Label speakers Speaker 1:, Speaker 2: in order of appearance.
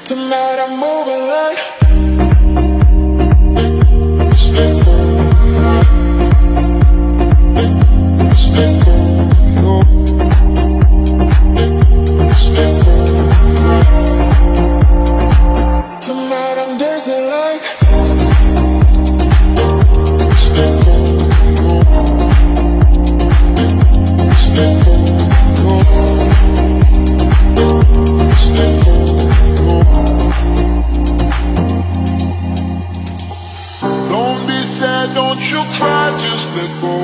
Speaker 1: Tonight I'm moving like stay cold, stay cold, stay cold. Tonight I'm dancing like stay cold, stay cold, stay cold. Don't be sad, don't you cry, just let go.